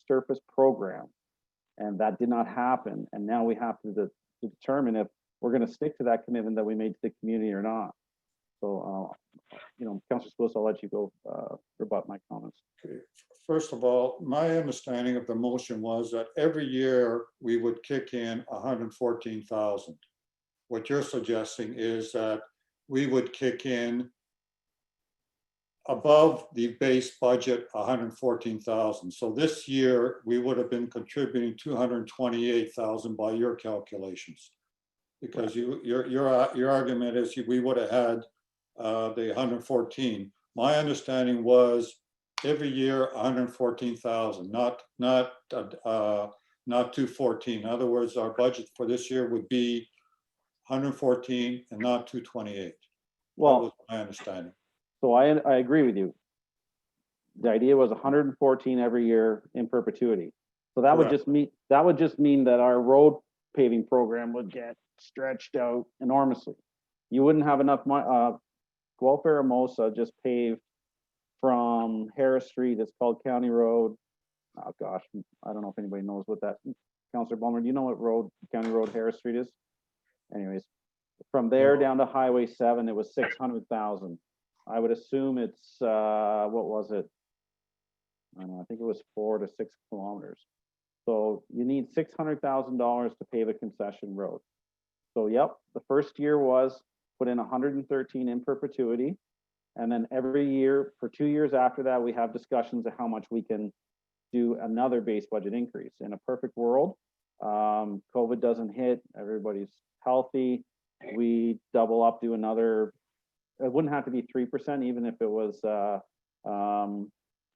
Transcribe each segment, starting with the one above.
surface program. And that did not happen. And now we have to determine if we're going to stick to that commitment that we made to the community or not. So, Councillor Spillis, I'll let you go rebut my comments. Okay. First of all, my understanding of the motion was that every year we would kick in 114,000. What you're suggesting is that we would kick in above the base budget 114,000. So this year we would have been contributing 228,000 by your calculations, because your argument is we would have had the 114. My understanding was every year 114,000, not 214. In other words, our budget for this year would be 114 and not 228. Well, that was my understanding. So I agree with you. The idea was 114 every year in perpetuity. So that would just mean that our road paving program would get stretched out enormously. You wouldn't have enough money. Guelph Hermosa just paved from Harris Street. It's called County Road. Oh gosh, I don't know if anybody knows what that. Councillor Bulmer, do you know what road, County Road, Harris Street is? Anyways, from there down to Highway 7, it was 600,000. I would assume it's what was it? I don't know, I think it was 4 to 6 kilometers. So you need $600,000 to pave a concession road. So yep, the first year was put in 113 in perpetuity. And then every year for 2 years after that, we have discussions of how much we can do another base budget increase. In a perfect world, COVID doesn't hit, everybody's healthy, we double up, do another, it wouldn't have to be 3%, even if it was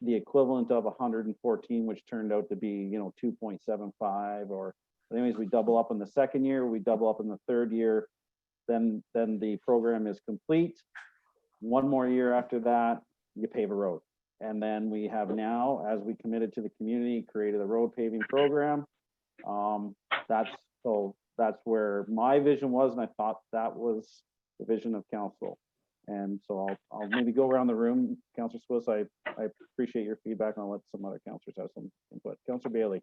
the equivalent of 114, which turned out to be 2.75, or anyways, we double up in the second year, we double up in the third year, then the program is complete. One more year after that, you pave a road. And then we have now, as we committed to the community, created a road paving program. That's where my vision was, and I thought that was the vision of council. And so I'll maybe go around the room. Councillor Spillis, I appreciate your feedback, and I'll let some other councillors have some input. Councillor Bailey.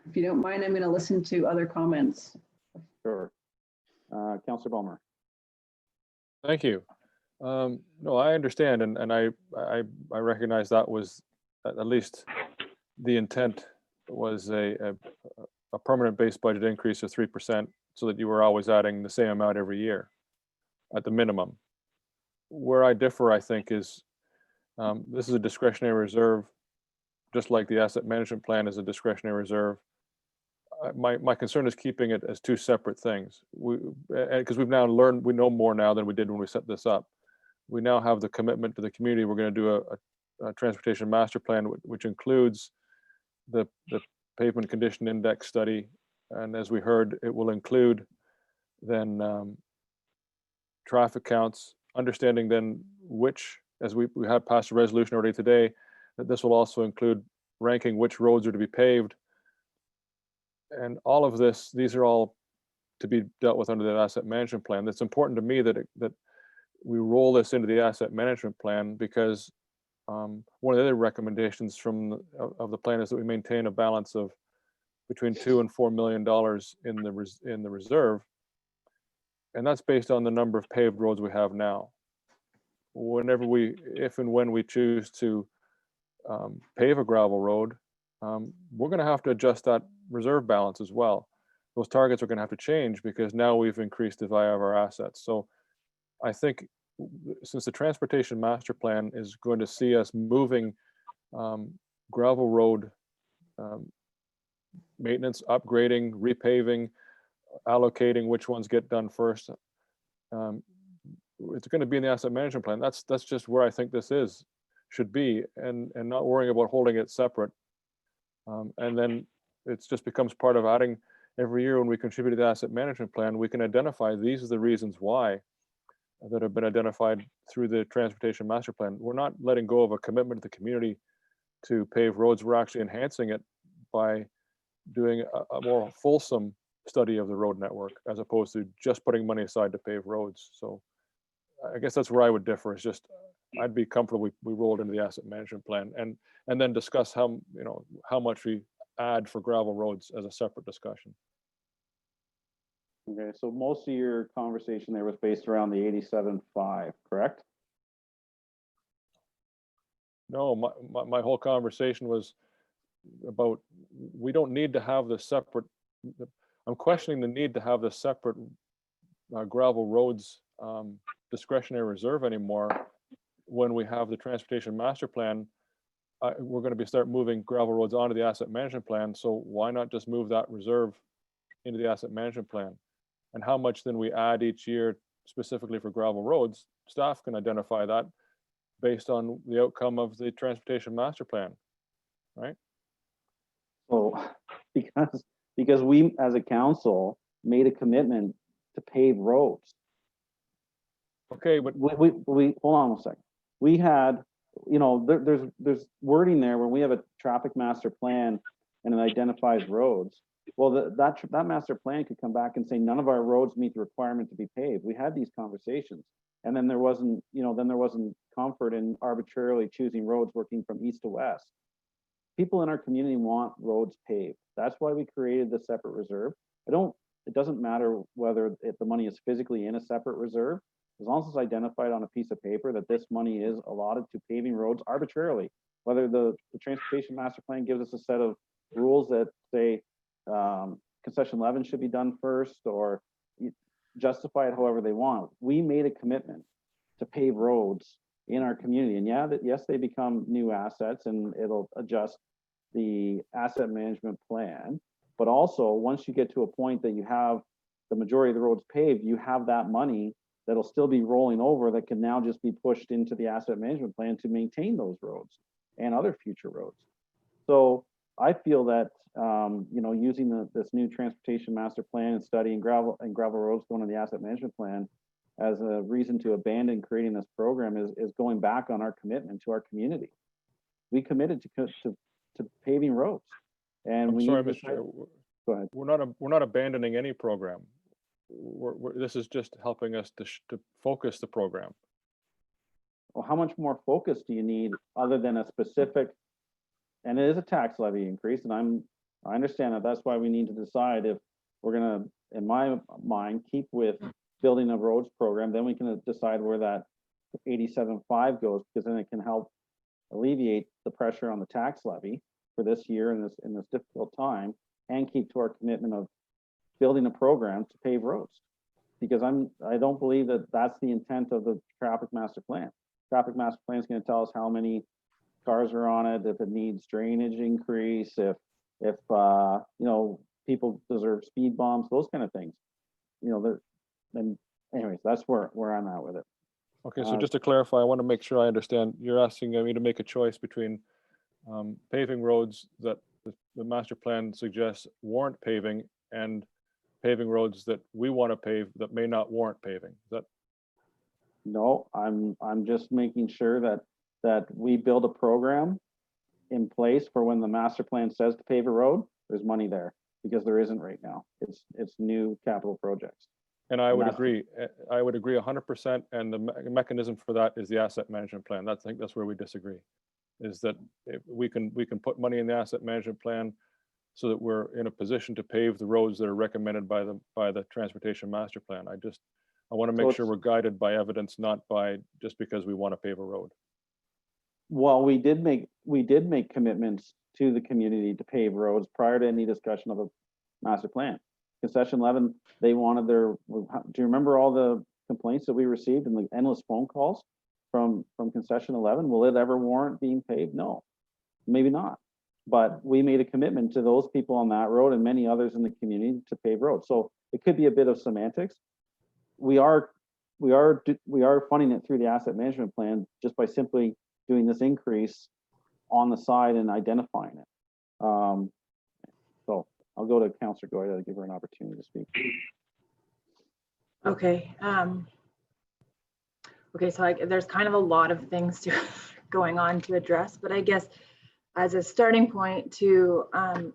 If you don't mind, I'm going to listen to other comments. Sure. Councillor Bulmer. Thank you. No, I understand, and I recognize that was at least the intent was a permanent base budget increase of 3%, so that you were always adding the same amount every year at the minimum. Where I differ, I think, is this is a discretionary reserve, just like the asset management plan is a discretionary reserve. My concern is keeping it as two separate things. Because we've now learned, we know more now than we did when we set this up. We now have the commitment to the community. We're going to do a transportation master plan, which includes the pavement condition index study. And as we heard, it will include then traffic counts, understanding then which, as we have passed a resolution already today, that this will also include ranking which roads are to be paved. And all of this, these are all to be dealt with under the asset management plan. It's important to me that we roll this into the asset management plan, because one of the other recommendations of the plan is that we maintain a balance of between $2 and $4 million in the reserve, and that's based on the number of paved roads we have now. If and when we choose to pave a gravel road, we're going to have to adjust that reserve balance as well. Those targets are going to have to change, because now we've increased the value of our assets. So I think since the transportation master plan is going to see us moving gravel road maintenance, upgrading, repaving, allocating which ones get done first, it's going to be in the asset management plan. That's just where I think this should be, and not worrying about holding it separate. And then it just becomes part of adding every year when we contribute to the asset management plan, we can identify these are the reasons why that have been identified through the transportation master plan. We're not letting go of a commitment to the community to pave roads. We're actually enhancing it by doing a more fulsome study of the road network, as opposed to just putting money aside to pave roads. So I guess that's where I would differ, is just I'd be comfortable we rolled into the asset management plan and then discuss how, how much we add for gravel roads as a separate discussion. Okay, so most of your conversation there was based around the 87.5, correct? No, my whole conversation was about, we don't need to have the separate, I'm questioning the need to have the separate gravel roads discretionary reserve anymore when we have the transportation master plan. We're going to start moving gravel roads onto the asset management plan, so why not just move that reserve into the asset management plan? And how much then we add each year specifically for gravel roads, staff can identify that based on the outcome of the transportation master plan, right? So because we as a council made a commitment to pave roads. Okay, but We hold on a second. We had, there's wording there when we have a traffic master plan and it identifies roads. Well, that master plan could come back and say none of our roads meet the requirement to be paved. We had these conversations, and then there wasn't comfort in arbitrarily choosing roads working from east to west. People in our community want roads paved. That's why we created the separate reserve. It doesn't matter whether the money is physically in a separate reserve, as long as it's identified on a piece of paper that this money is allotted to paving roads arbitrarily. Whether the transportation master plan gives us a set of rules that say concession 11 should be done first, or justify it however they want. We made a commitment to pave roads in our community, and yes, they become new assets and it'll adjust the asset management plan. But also, once you get to a point that you have the majority of the roads paved, you have that money that'll still be rolling over that can now just be pushed into the asset management plan to maintain those roads and other future roads. So I feel that using this new transportation master plan and studying gravel roads going to the asset management plan as a reason to abandon creating this program is going back on our commitment to our community. We committed to paving roads, and I'm sorry, Mr. Chair. Go ahead. We're not abandoning any program. This is just helping us to focus the program. Well, how much more focus do you need other than a specific? And it is a tax levy increase, and I understand that. That's why we need to decide if we're gonna, in my mind, keep with building a roads program. Then we can decide where that 87.5 goes, because then it can help alleviate the pressure on the tax levy for this year in this difficult time, and keep to our commitment of building a program to pave roads. Because I don't believe that that's the intent of the traffic master plan. Traffic master plan is going to tell us how many cars are on it, if it needs drainage increase, if people deserve speed bumps, those kind of things. And anyways, that's where I'm at with it. Okay, so just to clarify, I want to make sure I understand. You're asking me to make a choice between paving roads that the master plan suggests warrant paving and paving roads that we want to pave that may not warrant paving. Is that? No, I'm just making sure that we build a program in place for when the master plan says to pave a road, there's money there, because there isn't right now. It's new capital projects. And I would agree. I would agree 100%. And the mechanism for that is the asset management plan. I think that's where we disagree. Is that we can put money in the asset management plan so that we're in a position to pave the roads that are recommended by the transportation master plan. I want to make sure we're guided by evidence, not by just because we want to pave a road. Well, we did make commitments to the community to pave roads prior to any discussion of a master plan. Concession 11, they wanted do you remember all the complaints that we received and the endless phone calls from concession 11? Will it ever warrant being paved? No, maybe not. But we made a commitment to those people on that road and many others in the community to pave roads. So it could be a bit of semantics. We are funding it through the asset management plan just by simply doing this increase on the side and identifying it. So I'll go to Councillor Goyette to give her an opportunity to speak. Okay. Okay, so there's kind of a lot of things going on to address, but I guess as a starting point to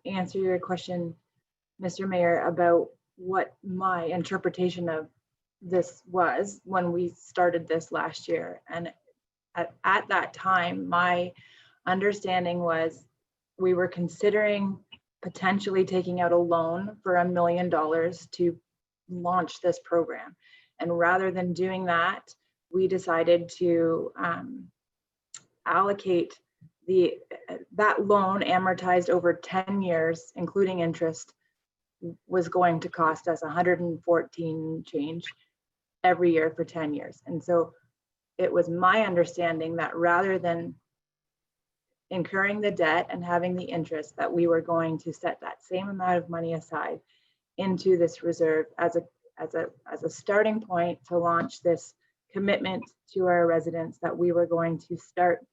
answer your question, Mr. Mayor, about what my interpretation of this was when we started this last year. And at that time, my understanding was we were considering potentially taking out a loan for $1 million to launch this program. And rather than doing that, we decided to allocate that loan amortized over 10 years, including interest, was going to cost us 114 change every year for 10 years. And so it was my understanding that rather than incurring the debt and having the interest, that we were going to set that same amount of money aside into this reserve as a starting point to launch this commitment to our residents, that we were going to start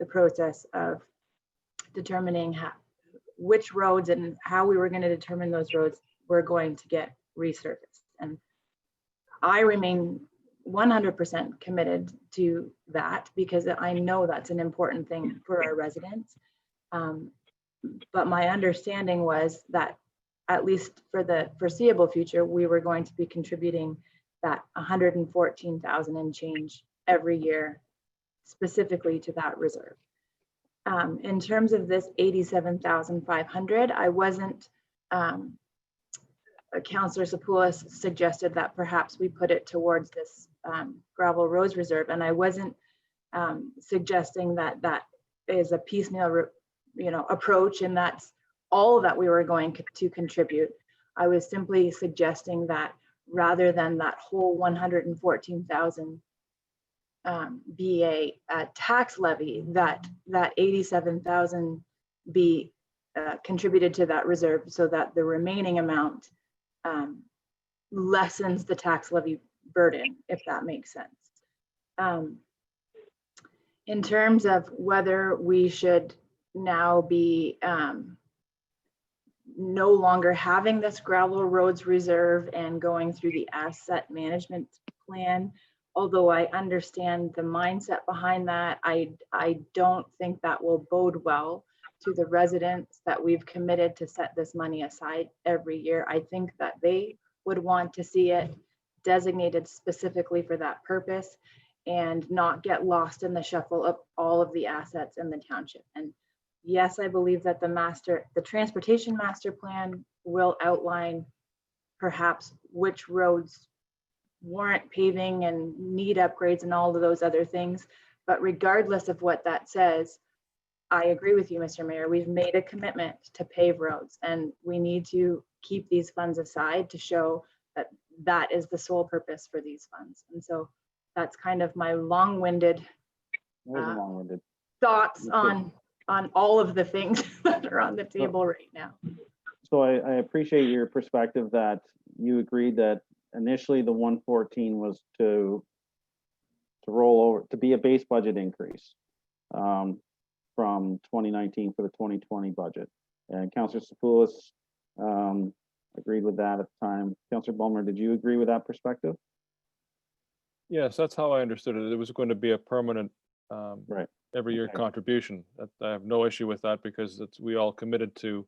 the process of determining which roads and how we were going to determine those roads were going to get resurfaced. And I remain 100% committed to that because I know that's an important thing for our residents. But my understanding was that at least for the foreseeable future, we were going to be contributing that 114,000 and change every year, specifically to that reserve. In terms of this 87,500, I wasn't, Councillor Sapoulis suggested that perhaps we put it towards this gravel roads reserve, and I wasn't suggesting that that is a piecemeal, approach, and that's all that we were going to contribute. I was simply suggesting that rather than that whole 114,000 be a tax levy, that 87,000 be contributed to that reserve, so that the remaining amount lessens the tax levy burden, if that makes sense. In terms of whether we should now be no longer having this gravel roads reserve and going through the asset management plan, although I understand the mindset behind that, I don't think that will bode well to the residents that we've committed to set this money aside every year. I think that they would want to see it designated specifically for that purpose and not get lost in the shuffle of all of the assets in the township. And yes, I believe that the transportation master plan will outline perhaps which roads warrant paving and need upgrades and all of those other things. But regardless of what that says, I agree with you, Mr. Mayor. We've made a commitment to pave roads, and we need to keep these funds aside to show that that is the sole purpose for these funds. And so that's kind of my long-winded thoughts on all of the things that are on the table right now. So I appreciate your perspective that you agreed that initially the 114 was to roll over, to be a base budget increase from 2019 for the 2020 budget. And Councillor Sapoulis agreed with that at the time. Councillor Bulmer, did you agree with that perspective? Yes, that's how I understood it. It was going to be a permanent Right. every year Okay. contribution. I have no issue with that because we all committed to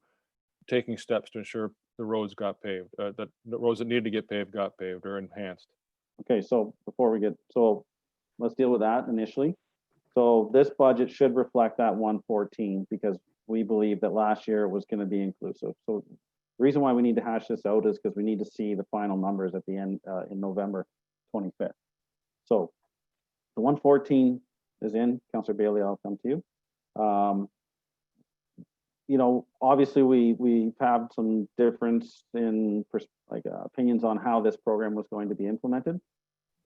taking steps to ensure the roads got paved, that the roads that needed to get paved got paved or enhanced. Okay, so let's deal with that initially. So this budget should reflect that 114 because we believe that last year was going to be inclusive. So the reason why we need to hash this out is because we need to see the final numbers at the end in November 25th. So the 114 is in. Councillor Bailey, I'll come to you. Obviously we've had some difference in opinions on how this program was going to be implemented.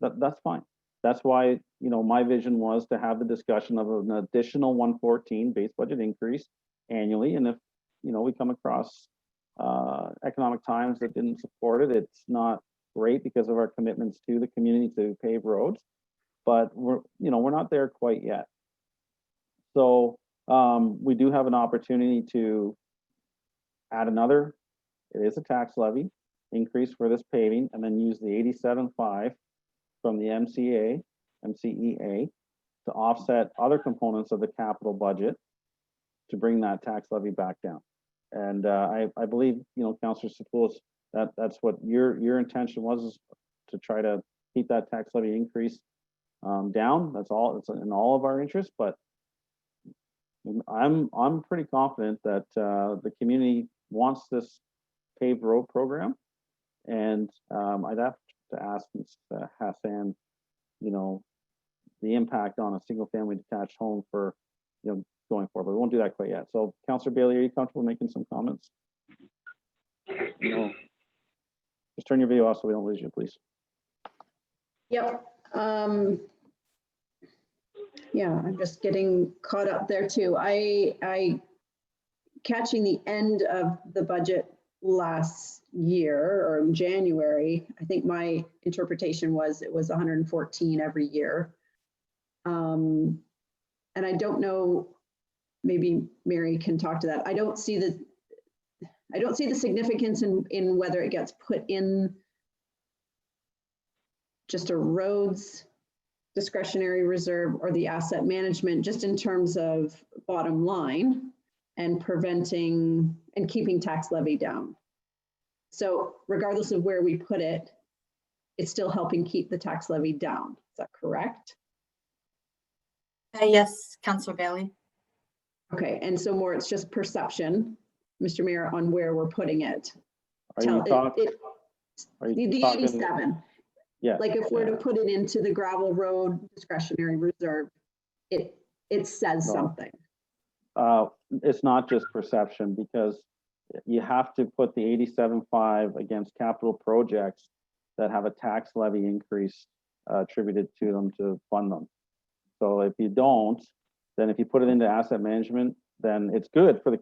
That's fine. That's why, my vision was to have the discussion of an additional 114 base budget increase annually. And if, we come across economic times that didn't support it, it's not great because of our commitments to the community to pave roads, but we're not there quite yet. So we do have an opportunity to add another, it is a tax levy increase for this paving, and then use the 87.5 from the MCEA to offset other components of the capital budget to bring that tax levy back down. And I believe, Councillor Sapoulis, that's what your intention was, is to try to keep that tax levy increase down. That's all, it's in all of our interests, but I'm pretty confident that, the community wants this paved road program. And, I'd have to ask Ms. Hassan, you know, the impact on a single family detached home for, you know, going forward, but we won't do that quite yet. So Councillor Bailey, are you comfortable making some comments? No. Just turn your video off so we don't lose you, please. Yep. Yeah, I'm just getting caught up there too. I catching the end of the budget last year or in January, I think my interpretation was it was 114 every year. And I don't know, maybe Mary can talk to that. I don't see the significance in whether it gets put in just a roads discretionary reserve or the asset management, just in terms of bottom line and preventing and keeping tax levy down. So regardless of where we put it, it's still helping keep the tax levy down. Is that correct? Yes, Councillor Bailey. Okay, and so more, it's just perception, Mr. Mayor, on where we're putting it. Are you talking? The 87. Yeah. Like if we're to put it into the gravel road discretionary reserve, it says No. something. It's not just perception, because you have to put the 87.5 against capital projects that have a tax levy increase attributed to them to fund them. So if you don't, then if you put it into asset management, then it's good for the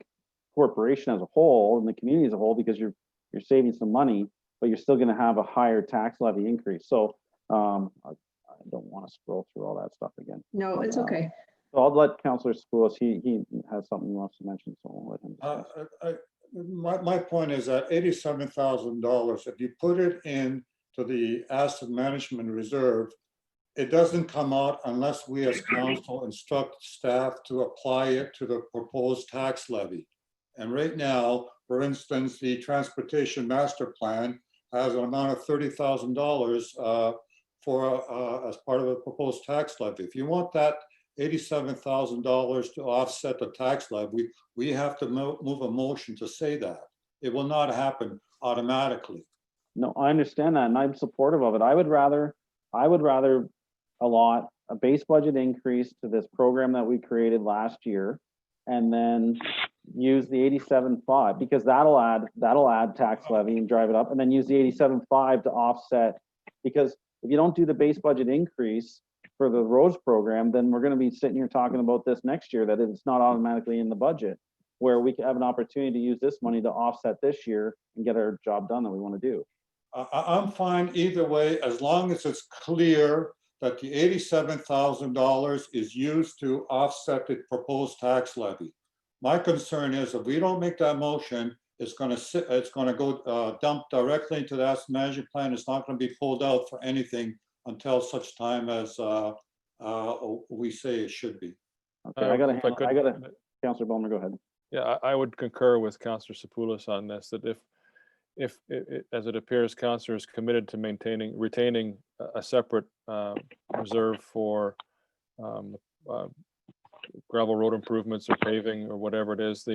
corporation as a whole and the community as a whole, because you're saving some money, but you're still going to have a higher tax levy increase. So I don't want to scroll through all that stuff again. No, it's okay. So I'll let Councillor Spoulos, he has something he wants to mention, so I'll let him discuss. My point is that $87,000, if you put it in to the asset management reserve, it doesn't come out unless we as council instruct staff to apply it to the proposed tax levy. And right now, for instance, the transportation master plan has an amount of $30,000 for as part of the proposed tax levy. If you want that $87,000 to offset the tax levy, we have to move a motion to say that. It will not happen automatically. No, I understand that, and I'm supportive of it. I would rather allot a base budget increase to this program that we created last year, and then use the 87.5, because that'll add tax levy and drive it up, and then use the 87.5 to offset. Because if you don't do the base budget increase for the roads program, then we're going to be sitting here talking about this next year, that it's not automatically in the budget, where we can have an opportunity to use this money to offset this year and get our job done that we want to do. I'm fine either way, as long as it's clear that the $87,000 is used to offset the proposed tax levy. My concern is if we don't make that motion, it's going to go dump directly into the asset management plan. It's not going to be pulled out for anything until such time as we say it should be. Okay, I gotta, Councillor Bowman, go ahead. Yeah, I would concur with Councillor Sapoulos on this, that if as it appears, Councillor is committed to retaining a separate reserve for gravel road improvements or paving or whatever it is,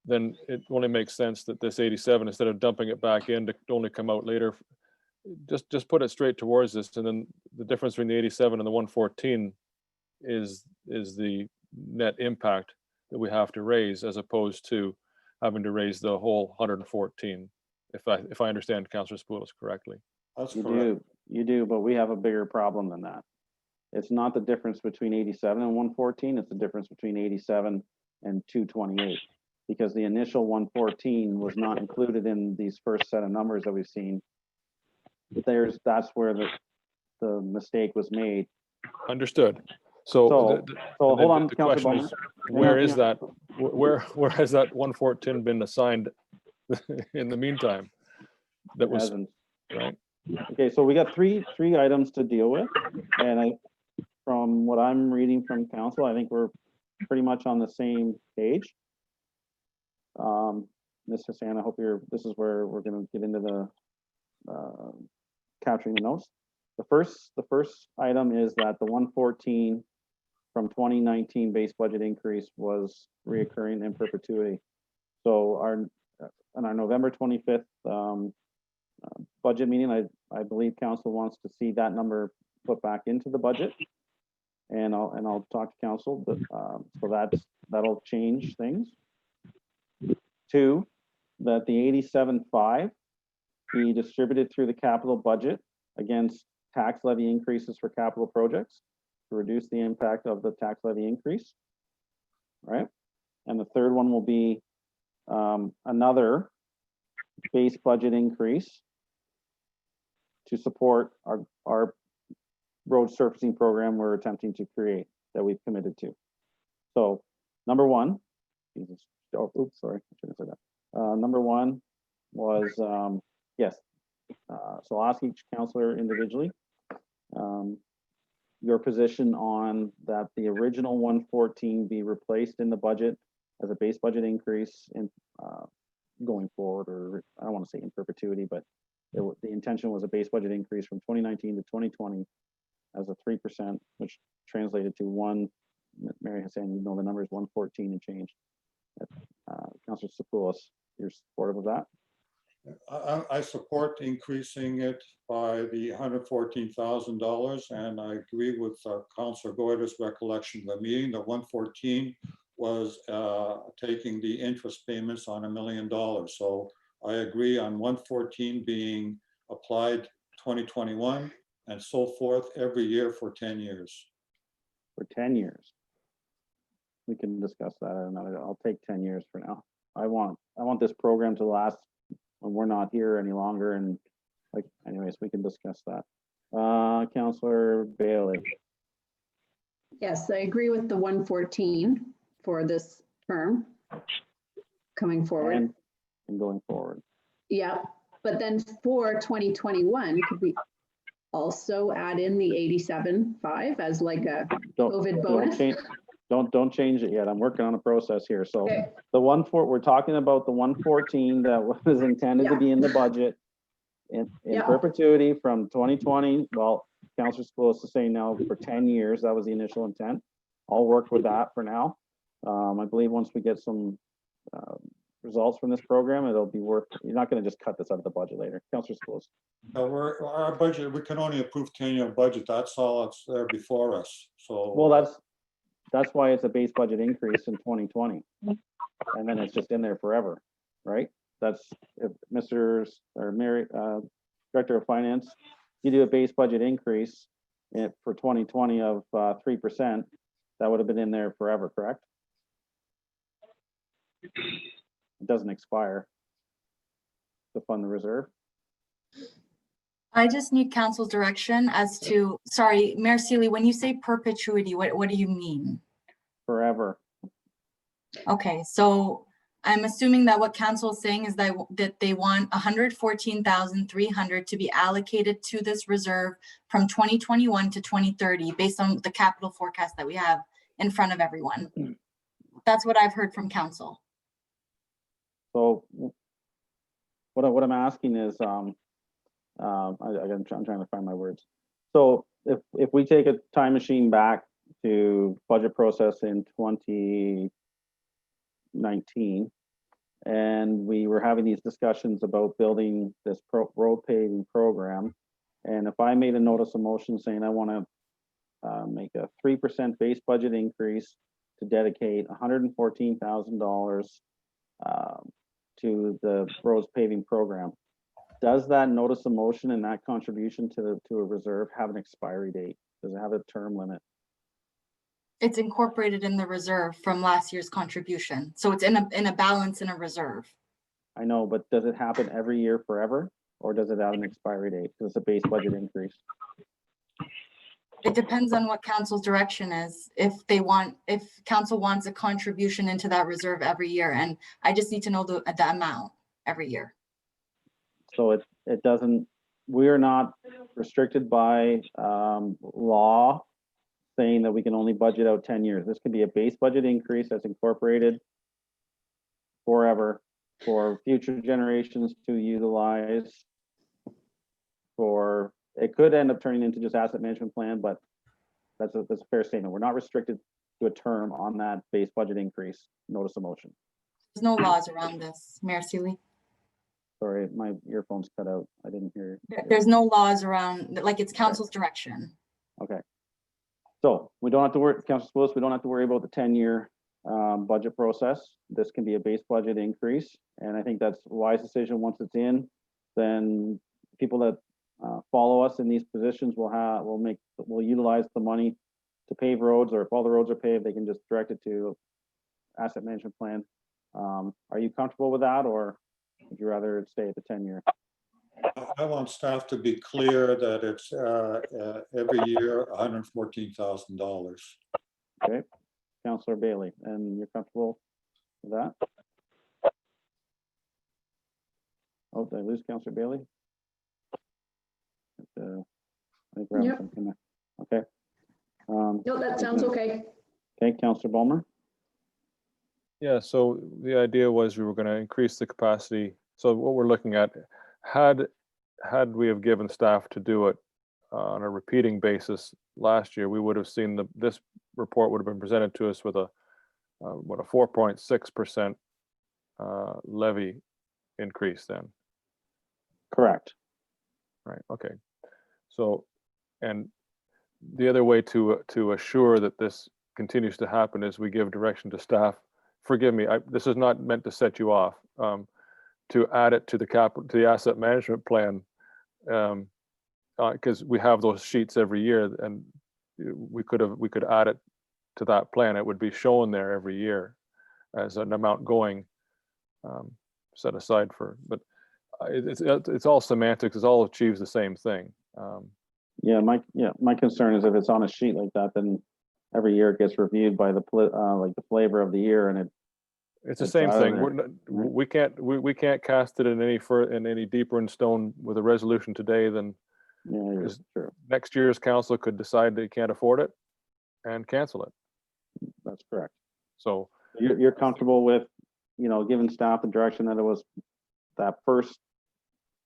then it only makes sense that this 87, instead of dumping it back in to only come out later, just put it straight towards this, and then the difference between the 87 and the 114 is the net impact that we have to raise, as opposed to having to raise the whole 114. If I understand Councillor Spoulos correctly. That's You correct. you do, but we have a bigger problem than that. It's not the difference between 87 and 114, it's the difference between 87 and 228. Because the initial 114 was not included in these first set of numbers that we've seen. That's where the mistake was made. Understood. So So hold on, the Councillor question Bowman. is, where is that? Where has that 114 been assigned in the meantime? That was Hasn't. right. Okay, so we got three items to deal with, and from what I'm reading from council, I think we're pretty much on the same page. Ms. Hassan, I hope this is where we're going to get into the capturing the notes. the first item is that the 114 from 2019 base budget increase was reoccurring in perpetuity. So on our November 25th budget meeting, I believe council wants to see that number put back into the budget. And I'll talk to council, but so that'll change things. 2, that the 87.5 be distributed through the capital budget against tax levy increases for capital projects to reduce the impact of the tax levy increase. Right? And the third one will be another base budget increase to support our road surfacing program we're attempting to create that we've committed to. So number one, Jesus, oh, oops, sorry, I shouldn't have said that. Number one was, yes. So I'll ask each councillor individually, your position on that the original 114 be replaced in the budget as a base budget increase in going forward, or I don't want to say in perpetuity, but the intention was a base budget increase from 2019 to 2020 as a 3%, which translated to Mary Hassan, you know the number is 114 and change. Councillor Sapoulos, you're supportive of that? I support increasing it by the $114,000, and I agree with Councillor Goyder's recollection of the meeting. The 114 was taking the interest payments on $1 million. So I agree on 114 being applied 2021 and so forth every year for 10 years. For 10 years. We can discuss that at another. I'll take 10 years for now. I want this program to last when we're not here any longer, and anyways, we can discuss that. Councillor Bailey. Yes, I agree with the 114 for this term coming forward. And going forward. Yeah, but then for 2021, could we also add in the 87.5 as like a COVID bonus? Don't change it yet. I'm working on a process here. So Okay. we're talking about the 114 that was intended to be in the budget in perpetuity from 2020. Well, Councillor Sapoulos is saying now for 10 years. That was the initial intent. I'll work with that for now. I believe once we get some results from this program, it'll be worth. You're not going to just cut this out of the budget later. Councillor Sapoulos. Our budget, we can only approve 10-year budget. That's all that's there before us. So Well, that's why it's a base budget increase in 2020, and then it's just in there forever, right? That's if Mr. or Mary, Director of Finance, you do a base budget increase for 2020 of 3%, that would have been in there forever, correct? It doesn't expire to fund the reserve. I just need council's direction as to, sorry, Mayor Sealy, when you say perpetuity, what do you mean? Forever. Okay, so I'm assuming that what council is saying is that they want 114,300 to be allocated to this reserve from 2021 to 2030 based on the capital forecast that we have in front of everyone. That's what I've heard from council. So what I'm asking is, I'm trying to find my words. So if we take a time machine back to budget process in 2019, and we were having these discussions about building this road paving program, and if I made a notice of motion saying I want to make a 3% base budget increase to dedicate $114,000 to the roads paving program, does that notice of motion and that contribution to a reserve have an expiry date? Does it have a term limit? It's incorporated in the reserve from last year's contribution. So it's in a balance in a reserve. I know, but does it happen every year forever? Or does it have an expiry date? Because it's a base budget increase. It depends on what council's direction is. If council wants a contribution into that reserve every year, and I just need to know the amount every year. So it doesn't, we are not restricted by law saying that we can only budget out 10 years. This could be a base budget increase that's incorporated forever for future generations to utilize for it could end up turning into just asset management plan, but that's a fair statement. We're not restricted to a term on that base budget increase. Notice of motion. There's no laws around this, Mayor Sealy. Sorry, my earphones cut out. I didn't hear. There's no laws around, like it's council's direction. Okay. So we don't have to worry, Councilor Spillis, we don't have to worry about the 10-year budget process. This can be a base budget increase. And I think that's a wise decision. Once it's in, then people that follow us in these positions will utilize the money to pave roads, or if all the roads are paved, they can just direct it to asset management plan. Are you comfortable with that, or would you rather stay at the 10-year? I want staff to be clear that it's every year $114,000. Okay, Councillor Bailey, and you're comfortable with that? Oh, did I lose Councillor Bailey? I think we're having Yep. some connect. Okay. No, that sounds okay. Okay, Councillor Bulmer. Yeah, so the idea was we were going to increase the capacity. So what we're looking at, had we have given staff to do it on a repeating basis last year, we would have seen this report would have been presented to us with a 4.6% levy increase then. Correct. Right, okay. So, and the other way to assure that this continues to happen is we give direction to staff. Forgive me, this is not meant to set you off. To add it to the asset management plan, because we have those sheets every year, and we could add it to that plan. It would be shown there every year as an amount going set aside for. But it's all semantics. It all achieves the same thing. My concern is if it's on a sheet like that, then every year it gets reviewed by the flavor of the year, and it's the same out of thing. there, We're not, we can't cast it in any deeper in stone with a resolution today than it's true. next year's council could decide they can't afford it and cancel it. That's correct. So You're comfortable with, giving staff the direction that it was that first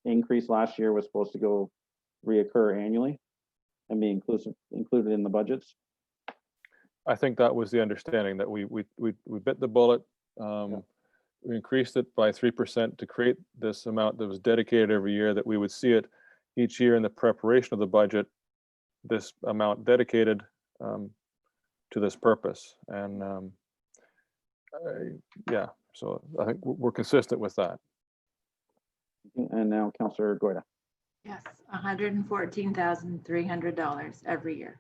increase last year was supposed to reoccur annually and be included in the budgets? I think that was the understanding, that we bit the bullet. We increased it by 3% to create this amount that was dedicated every year, that we would see it each year in the preparation of the budget, this amount dedicated to this purpose. And so I think we're consistent with that. And now Councillor Goida. Yes, $114,300 every year.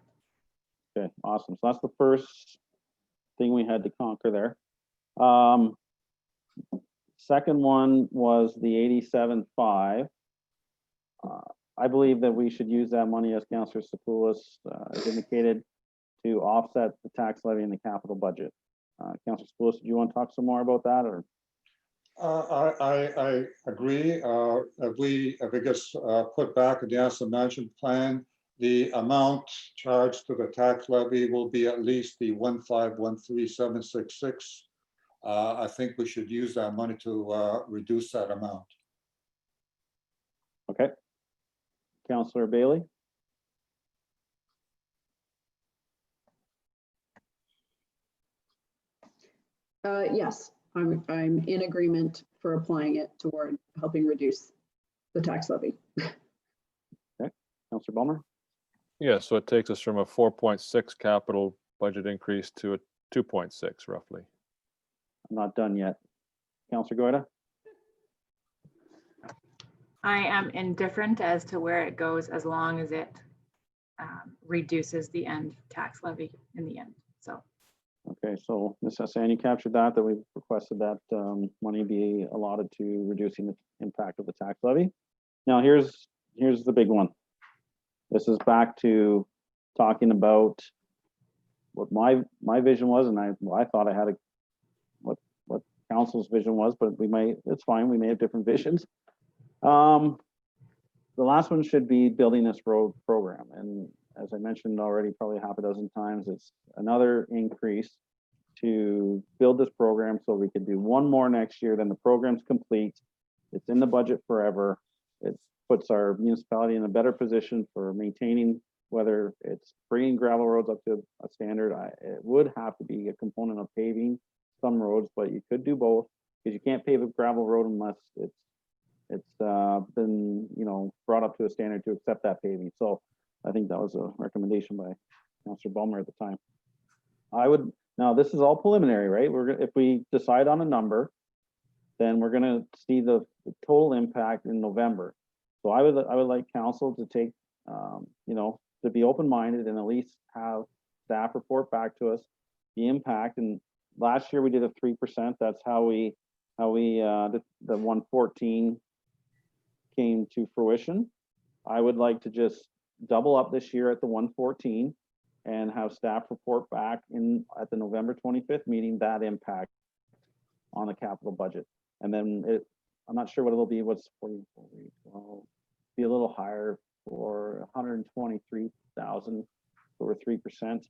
Okay, awesome. So that's the first thing we had to conquer there. Second one was the 87.5. I believe that we should use that money, as Councillor Sapoulis has indicated, to offset the tax levy in the capital budget. Councillor Sapoulis, do you want to talk some more about that, or? I agree. If it gets put back in the asset management plan, the amount charged to the tax levy will be at least the 1513766. I think we should use that money to reduce that amount. Okay. Councillor Bailey. Yes, I'm in agreement for applying it toward helping reduce the tax levy. Councillor Bulmer. Yeah, so it takes us from a 4.6 capital budget increase to a 2.6 roughly. I'm not done yet. Councillor Goida. I am indifferent as to where it goes, as long as it reduces the end tax levy in the end. So. Okay, so Ms. Hassan, you captured that we've requested that money be allotted to reducing the impact of the tax levy. Now here's the big one. This is back to talking about what my vision was, and I thought I had what council's vision was, but it's fine, we may have different visions. The last one should be building this road program, and as I mentioned already probably half a dozen times, it's another increase to build this program so we could do one more next year. Then the program's complete. It's in the budget forever. it puts our municipality in a better position for maintaining, whether it's bringing gravel roads up to a standard. It would have to be a component of paving some roads, but you could do both, because you can't pave a gravel road unless it's been, you know, brought up to a standard to accept that paving. So I think that was a recommendation by Councillor Ballmer at the time. Now this is all preliminary, right? If we decide on a number, then we're gonna see the total impact in November. So I would like council to take, you know, to be open-minded and at least have staff report back to us the impact. And last year we did a 3%. That's how the 114 came to fruition. I would like to just double up this year at the 114 and have staff report back at the November 25th meeting that impact on the capital budget. And then I'm not sure what it'll be. What's 44? Well, be a little higher for 123,000 over 3%.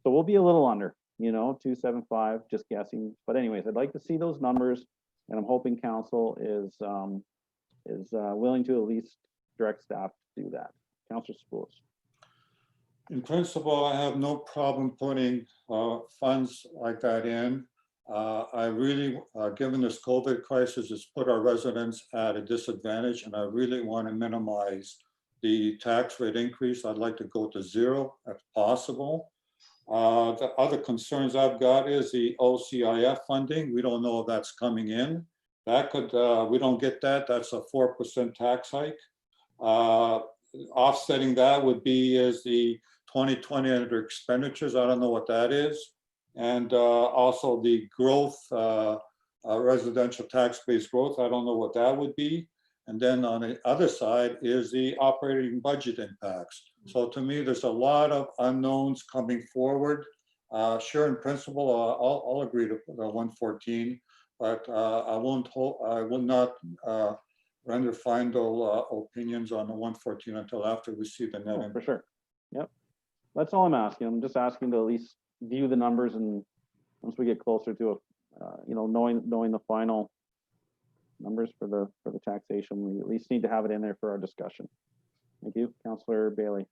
So we'll be a little under, you know, 275, just guessing. But anyways, I'd like to see those numbers, and I'm hoping council is willing to at least direct staff to do that. Councillor Spools. In principle, I have no problem putting funds like that in. I really, given this COVID crisis, has put our residents at a disadvantage, and I really want to minimize the tax rate increase. I'd like to go to 0 if possible. The other concerns I've got is the OCIF funding. We don't know if that's coming in. That could, we don't get that. That's a 4% tax hike. Offsetting that would be is the 2020 under expenditures. I don't know what that is. And also the growth, residential tax-based growth. I don't know what that would be. And then on the other side is the operating budget impacts. So to me, there's a lot of unknowns coming forward. Sure, in principle, I'll agree to the 114, but I will not render final opinions on the 114 until after we see the net Oh, impact. for sure. Yep. That's all I'm asking. I'm just asking to at least view the numbers, and once we get closer to you know, knowing the final numbers for the taxation, we at least need to have it in there for our discussion. Thank you. Councillor Bailey.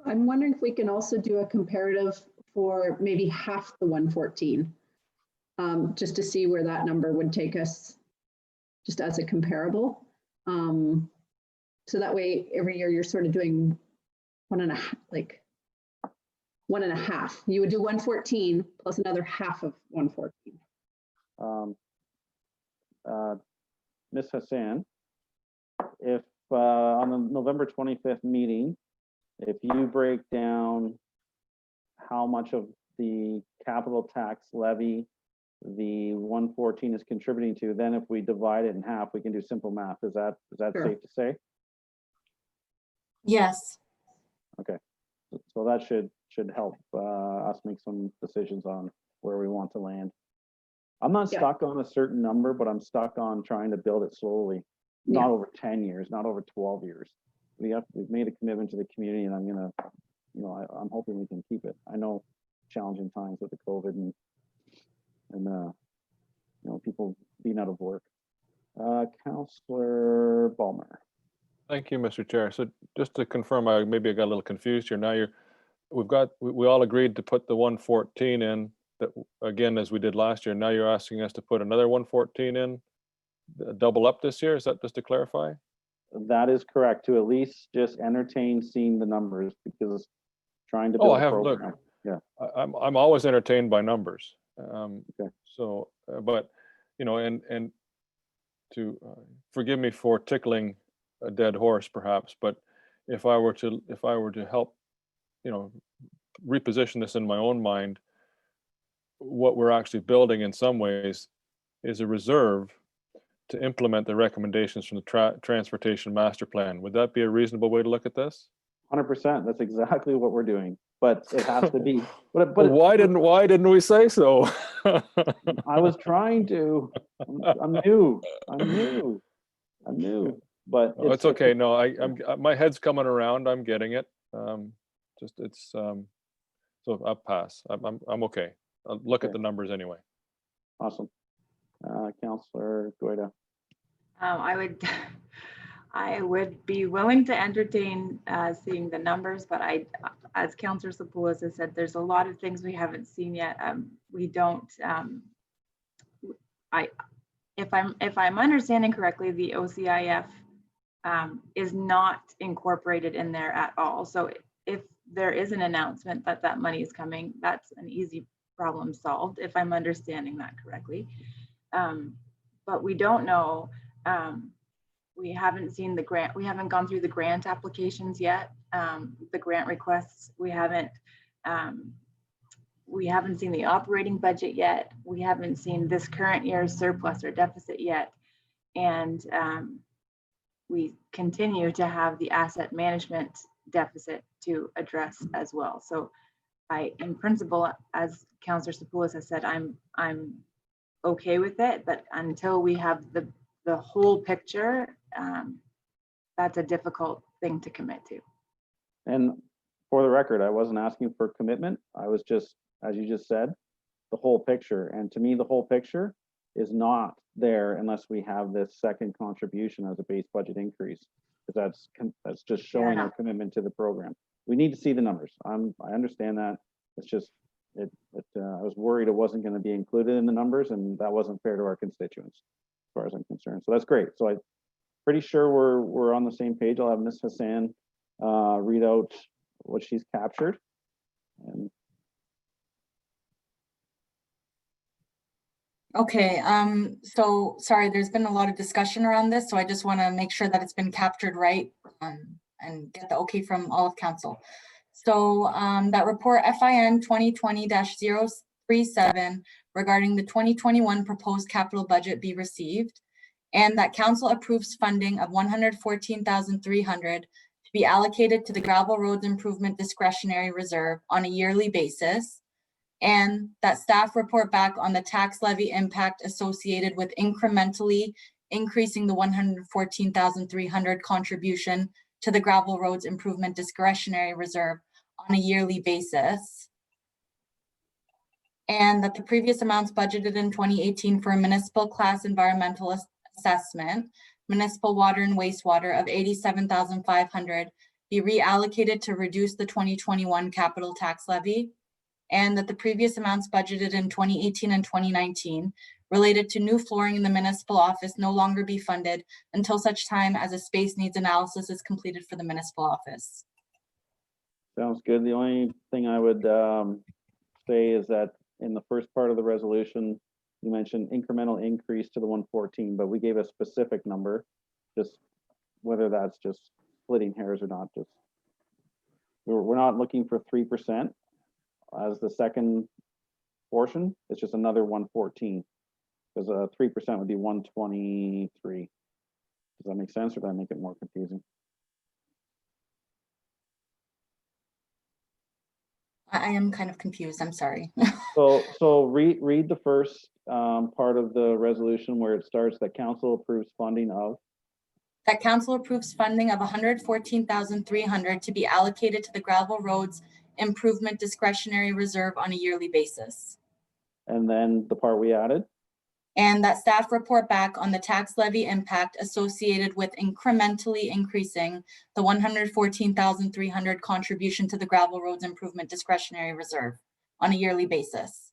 I'm wondering if we can also do a comparative for maybe half the 114, just to see where that number would take us, just as a comparable. So that way, every year you're sort of doing 1.5. You would do 114 plus another half of 114. Ms. Hassan, if on the November 25th meeting, if you break down how much of the capital tax levy the 114 is contributing to, then if we divide it in half, we can do simple math. Is that Sure. safe to say? Yes. Okay, so that should help us make some decisions on where we want to land. I'm not Yeah. stuck on a certain number, but I'm stuck on trying to build it slowly, not Yeah. over 10 years, not over 12 years. We've made a commitment to the community, and I'm gonna, you know, I'm hoping we can keep it. I know challenging times with the COVID and you know, people being out of work. Councillor Ballmer. Thank you, Mr. Chair. So just to confirm, maybe I got a little confused here. Now we all agreed to put the 114 in, that again, as we did last year. Now you're asking us to put another 114 in, double up this year. Is that just to clarify? That is correct, to at least just entertain seeing the numbers, because trying to build I a have, look, program. Yeah. I'm always entertained by numbers. Okay. So, but, you know, and to forgive me for tickling a dead horse perhaps, but if I were to help, you know, reposition this in my own mind, what we're actually building in some ways is a reserve to implement the recommendations from the transportation master plan. Would that be a reasonable way to look at this? 100%. That's exactly what we're doing, but it has to be. But Why didn't we say so? I was trying to. I'm new. But Oh, it's okay. No, my head's coming around. I'm getting it. So I'll pass. I'm okay. I'll look at Okay. the numbers anyway. Awesome. Councillor Goida. I would I would be willing to entertain seeing the numbers, but as Councillor Sapoulis has said, there's a lot of things we haven't seen yet. We don't, if I'm understanding correctly, the OCIF is not incorporated in there at all. So if there is an announcement that that money is coming, that's an easy problem solved, if I'm understanding that correctly. But we don't know. We haven't seen the grant. We haven't gone through the grant applications yet. The grant requests. We haven't seen the operating budget yet. We haven't seen this current year's surplus or deficit yet. And we continue to have the asset management deficit to address as well. So in principle, as Councillor Sapoulis has said, I'm okay with it, but until we have the whole picture, that's a difficult thing to commit to. And for the record, I wasn't asking for commitment. I was just, as you just said, the whole picture. And to me, the whole picture is not there unless we have this second contribution as a base budget increase, because that's just showing our commitment to the program. We need to see the numbers. I understand that. It's just, I was worried it wasn't going to be included in the numbers, and that wasn't fair to our constituents, as far as I'm concerned. So that's great. So I'm pretty sure we're on the same page. I'll have Ms. Hassan read out what she's captured. And Okay, so sorry, there's been a lot of discussion around this, so I just want to make sure that it's been captured right and get the okay from all of council. So that report FIN 2020-037 regarding the 2021 proposed capital budget be received, and that council approves funding of $114,300 to be allocated to the gravel roads improvement discretionary reserve on a yearly basis, and that staff report back on the tax levy impact associated with incrementally increasing the $114,300 contribution to the gravel roads improvement discretionary reserve on a yearly basis. And that the previous amounts budgeted in 2018 for a municipal class environmental assessment, municipal water and wastewater of $87,500 be reallocated to reduce the 2021 capital tax levy, and that the previous amounts budgeted in 2018 and 2019 related to new flooring in the municipal office no longer be funded until such time as a space needs analysis is completed for the municipal office. sounds good. The only thing I would say is that in the first part of the resolution, you mentioned incremental increase to the 114, but we gave a specific number, just whether that's just splitting hairs or not. Just we're not looking for 3% as the second portion. It's just another 114, because 3% would be 123. Does that make sense, or did I make it more confusing? I am kind of confused, I'm sorry. So read the first part of the resolution where it starts that council approves funding of. That council approves funding of $114,300 to be allocated to the gravel roads improvement discretionary reserve on a yearly basis. And then the part we added. And that staff report back on the tax levy impact associated with incrementally increasing the $114,300 contribution to the gravel roads improvement discretionary reserve on a yearly basis.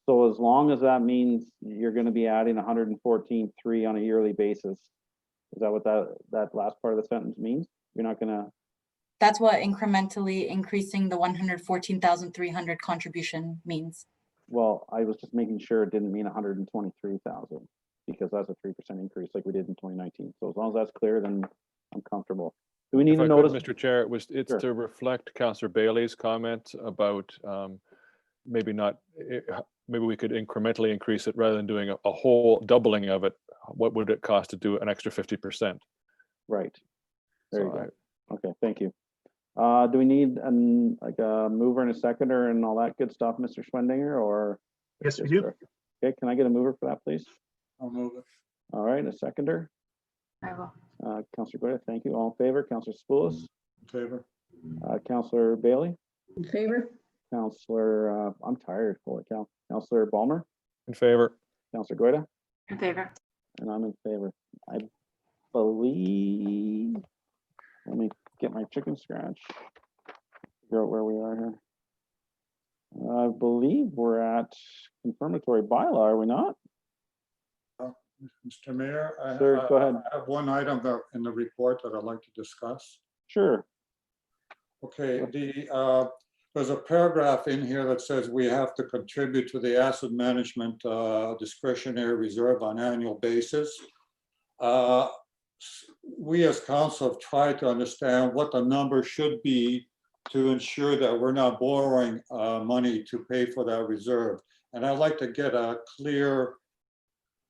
So as long as that means you're going to be adding 114.3 on a yearly basis, is that what that last part of the sentence means? You're not going to. That's what incrementally increasing the 114,300 contribution means. Well, I was just making sure it didn't mean 123,000, because that's a 3% increase like we did in 2019. So as long as that's clear, then I'm comfortable. Do we need to notice? Mr. Chair, it's Sure. to reflect Councillor Bailey's comment about maybe we could incrementally increase it rather than doing a whole doubling of it. What would it cost to do an extra 50%? Right. There you So go. Okay, thank you. Do we need like a mover and a seconder and all that good stuff, Mr. Schwendinger, or? Yes, we do. Okay, can I get a mover for that, please? I'll move it. All right, a seconder. I will. Councillor Goya, thank you. All in favor? Councillor Spoulis, In favor? Councillor Bailey, In favor? Councillor, I'm tired, holy cow. Councillor Balmer, in favor. Councillor Goya, In favor. and I'm in favor. believe, let me get my chicken scratch. Figure out where we are here. I believe we're at confirmatory bylaw, are we not? Mr. Mayor, Sir, go ahead. I have one item in the report that I'd like to discuss. Sure. Okay, there's a paragraph in here that says we have to contribute to the asset management discretionary reserve on annual basis. We as council have tried to understand what the number should be to ensure that we're not borrowing money to pay for that reserve. And I'd like to get a clear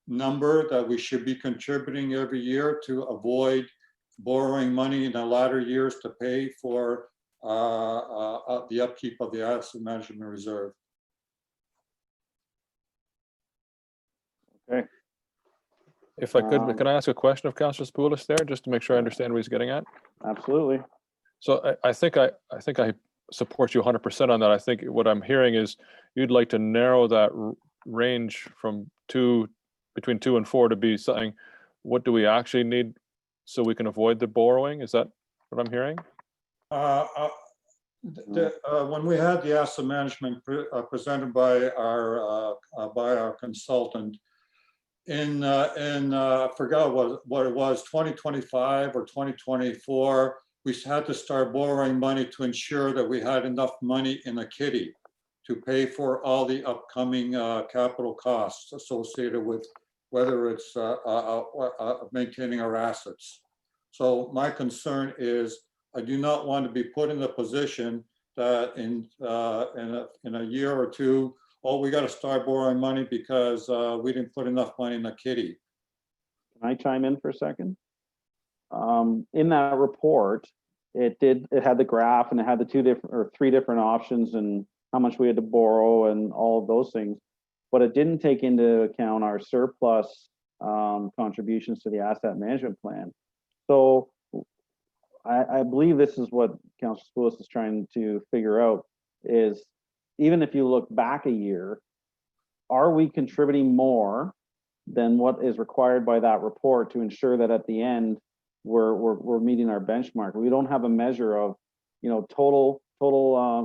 number that we should be contributing every year to avoid borrowing money in the latter years to pay for the upkeep of the asset management reserve. Okay. If I could, can I ask a question of Councillor Spoulis there, just to make sure I understand what he's getting at? Absolutely. So I think I support you 100% on that. I think what I'm hearing is you'd like to narrow that range from between 2 and 4 to be something. What do we actually need so we can avoid the borrowing? Is that what I'm hearing? When we had the asset management presented by our consultant I forgot what it was, 2025 or 2024, we had to start borrowing money to ensure that we had enough money in the kitty to pay for all the upcoming capital costs associated with whether it's maintaining our assets. So my concern is I do not want to be put in the position that in a year or two, oh, we got to start borrowing money because we didn't put enough money in the kitty. Can I chime in for a second? In that report, it had the graph and it had the 3 different options and how much we had to borrow and all of those things, but it didn't take into account our surplus contributions to the asset management plan. So I believe this is what Councillor Spoulis is trying to figure out is, even if you look back a year, are we contributing more than what is required by that report to ensure that at the end we're meeting our benchmark? We don't have a measure of, total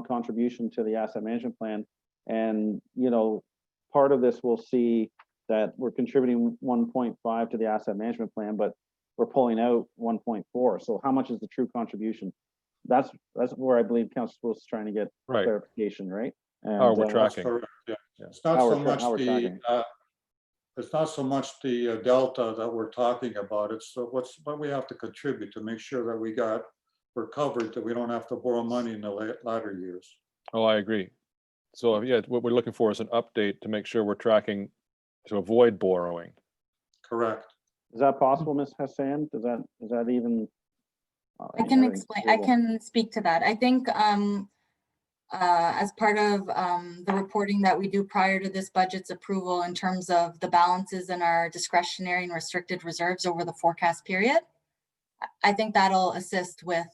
contribution to the asset management plan, and part of this we'll see that we're contributing 1.5 to the asset management plan, but we're pulling out 1.4. So how much is the true contribution? That's where I believe Councillor Spoulis is trying to get clarification, right? And, How we're tracking. Correct, yeah. It's not so much it's not so much the delta that we're talking about. It's what we have to contribute to make sure that we're covered, that we don't have to borrow money in the latter years. Oh, I agree. So yeah, what we're looking for is an update to make sure we're tracking to avoid borrowing. Correct. Is that possible, Ms. Hassan? Is that even? I can explain. I can speak to that. I think as part of the reporting that we do prior to this budget's approval in terms of the balances in our discretionary and restricted reserves over the forecast period, I think that'll assist with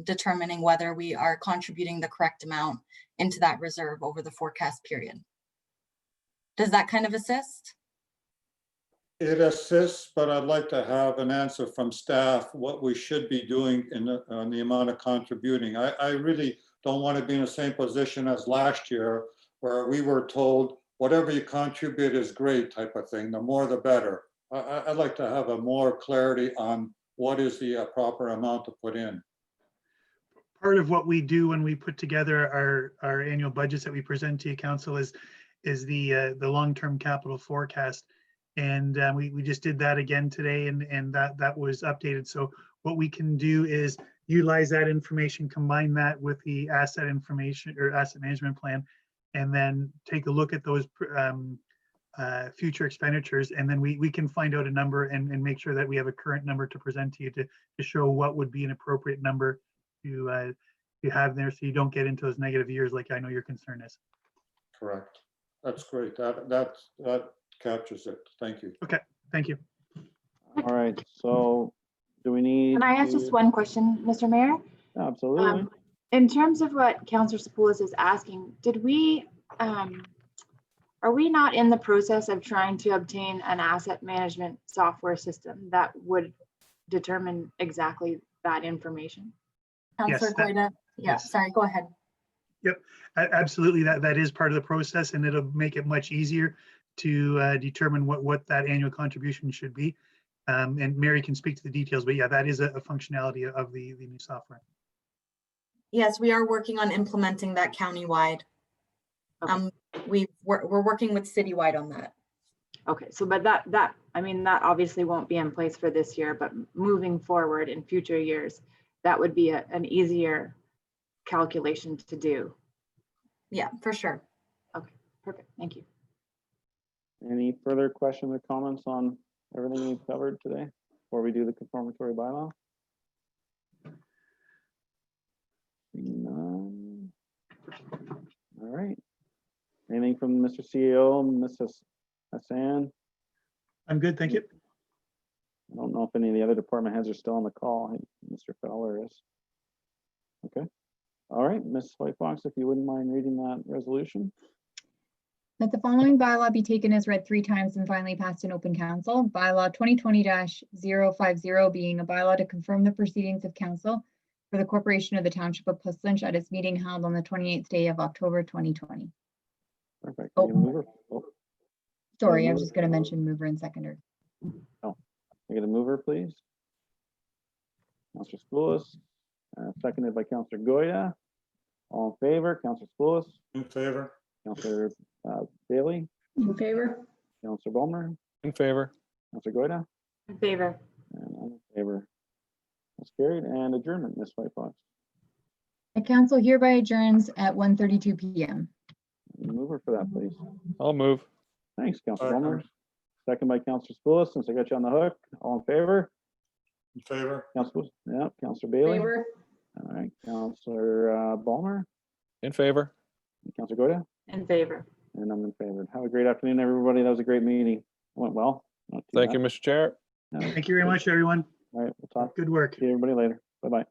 determining whether we are contributing the correct amount into that reserve over the forecast period. Does that kind of assist? It assists, but I'd like to have an answer from staff what we should be doing on the amount of contributing. I really don't want to be in the same position as last year where we were told whatever you contribute is great type of thing. The more the better. I'd like to have a more clarity on what is the proper amount to put in. Part of what we do when we put together our annual budgets that we present to you, council, is the long-term capital forecast. And we just did that again today, and that was updated. So what we can do is utilize that information, combine that with the asset information or asset management plan, and then take a look at those future expenditures. And then we can find out a number and make sure that we have a current number to present to you to show what would be an appropriate number to have there, so you don't get into those negative years like I know your concern is. Correct. That's great. That captures it. Thank you. Okay, thank you. All right, so do we need? Can I ask just one question, Mr. Mayor? Absolutely. In terms of what Councillor Spoulis is asking, are we not in the process of trying to obtain an asset management software system that would determine exactly that information? Counselor that- Goida, yeah, yes. sorry, go ahead. Absolutely, that is part of the process, and it'll make it much easier to determine what that annual contribution should be. And Mary can speak to the details, but yeah, that is a functionality of the new software. Yes, we are working on implementing that countywide. Okay. We're working with citywide on that. Okay, so but that, I mean, that obviously won't be in place for this year, but moving forward in future years, that would be an easier calculation to do. Yeah, for sure. Perfect, thank you. Any further questions or comments on everything we've covered today before we do the confirmatory bylaw? Seeing none. All right. Anything from Mr. CEO, Mrs. Hassan? I'm good, thank you. I don't know if any of the other department heads are still on the call. I think Mr. Fowler is. Okay. All right, Ms. White Fox, if you wouldn't mind reading that resolution. That the following bylaw be taken as read 3 times and finally passed in open council. Bylaw 2020-050 being a bylaw to confirm the proceedings of council for the corporation of the Township of Puss Lynch at its meeting held on the 28th day of October 2020. Perfect. Oh. Can you move her? Oh, Sorry, I move was it. just going to mention mover and seconder. can I get a mover, please? Councillor Spoulos, seconded by Councillor Goya. All in favor, Councillor Spoulos, In favor? Councillor Bailey, In favor? Councillor Ballmer, In favor. Councillor Goida, In favor. and I'm in favor. That's carried, and adjournment, Ms. White Fox. The council hereby adjourns at 1:32 p.m. Mover for that, please. I'll move. Thanks, Councillor Second. Ballmer. Second by Councillor Spoulos, since I got you on the hook. All in favor? In favor? Councillor, yeah, Councillor Bailey. Favor? All right, Councillor Ballmer, In favor. Councillor Goida, In favor. and I'm in favor. Have a great afternoon, everybody. That was a great meeting. Went well. Not too Thank you, bad. Mr. Chair. Yeah. Thank you very much, everyone. All right, we'll talk Good work. to everybody later. Bye-bye.